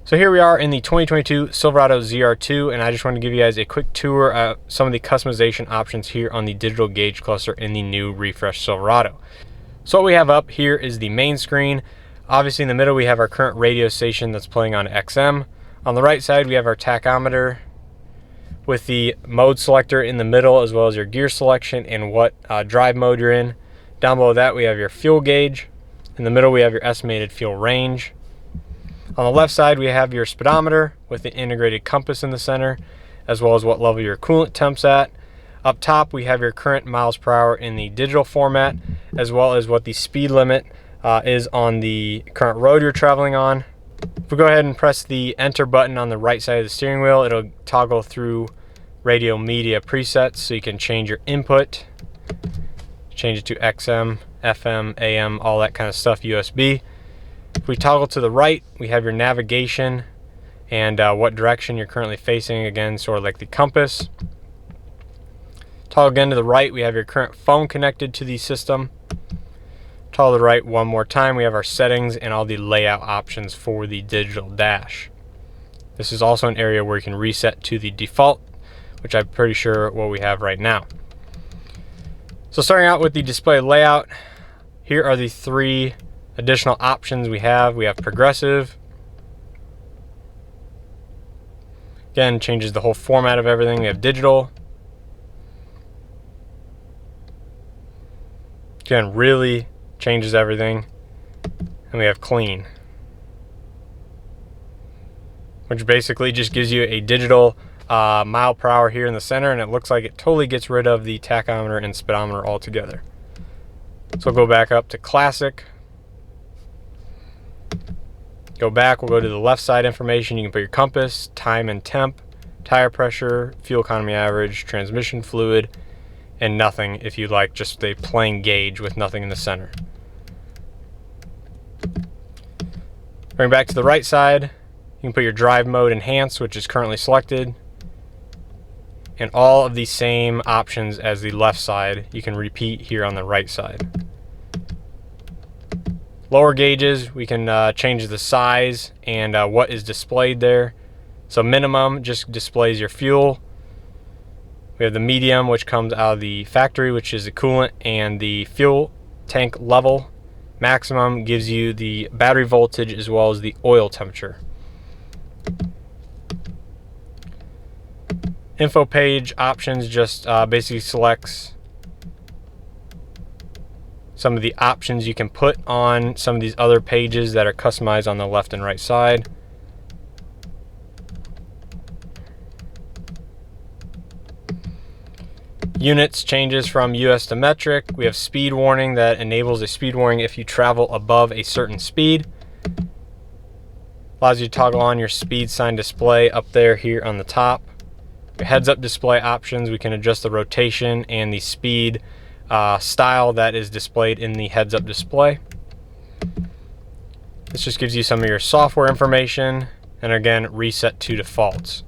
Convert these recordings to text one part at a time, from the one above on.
So here we are in the 2022 Silverado ZR2, and I just wanted to give you guys a quick tour of some of the customization options here on the digital gauge cluster in the new refreshed Silverado. So what we have up here is the main screen. Obviously in the middle we have our current radio station that's playing on XM. On the right side we have our tachometer with the mode selector in the middle, as well as your gear selection and what drive mode you're in. Down below that we have your fuel gauge. In the middle we have your estimated fuel range. On the left side we have your speedometer with the integrated compass in the center, as well as what level your coolant temp's at. Up top we have your current miles per hour in the digital format, as well as what the speed limit is on the current road you're traveling on. If we go ahead and press the enter button on the right side of the steering wheel, it'll toggle through radio media presets, so you can change your input, change it to XM, FM, AM, all that kind of stuff, USB. If we toggle to the right, we have your navigation and what direction you're currently facing, again, sort of like the compass. Toggle again to the right, we have your current phone connected to the system. Toggle to the right one more time, we have our settings and all the layout options for the digital dash. This is also an area where you can reset to the default, which I'm pretty sure what we have right now. So starting out with the display layout, here are the three additional options we have. We have progressive. Again, changes the whole format of everything. We have digital. Again, really changes everything. And we have clean, which basically just gives you a digital mile per hour here in the center, and it looks like it totally gets rid of the tachometer and speedometer altogether. So we'll go back up to classic. Go back, we'll go to the left side information. You can put your compass, time and temp, tire pressure, fuel economy average, transmission fluid, and nothing if you like just a plain gauge with nothing in the center. Bring back to the right side, you can put your drive mode enhanced, which is currently selected, and all of the same options as the left side you can repeat here on the right side. Lower gauges, we can change the size and what is displayed there. So minimum just displays your fuel. We have the medium, which comes out of the factory, which is the coolant and the fuel tank level. Maximum gives you the battery voltage as well as the oil temperature. Info page options just basically selects some of the options you can put on some of these other pages that are customized on the left and right side. Units changes from US to metric. We have speed warning that enables a speed warning if you travel above a certain speed. Allows you to toggle on your speed sign display up there here on the top. Your heads up display options, we can adjust the rotation and the speed style that is displayed in the heads up display. This just gives you some of your software information, and again, reset to defaults.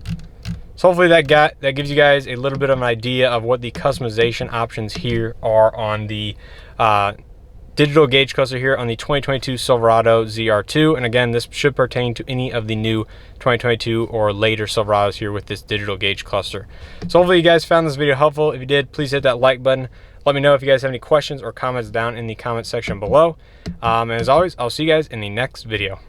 So hopefully that gives you guys a little bit of an idea of what the customization options here are on the digital gauge cluster here on the 2022 Silverado ZR2. And again, this should pertain to any of the new 2022 or later Silverados here with this digital gauge cluster. So hopefully you guys found this video helpful. If you did, please hit that like button. Let me know if you guys have any questions or comments down in the comment section below. And as always, I'll see you guys in the next video.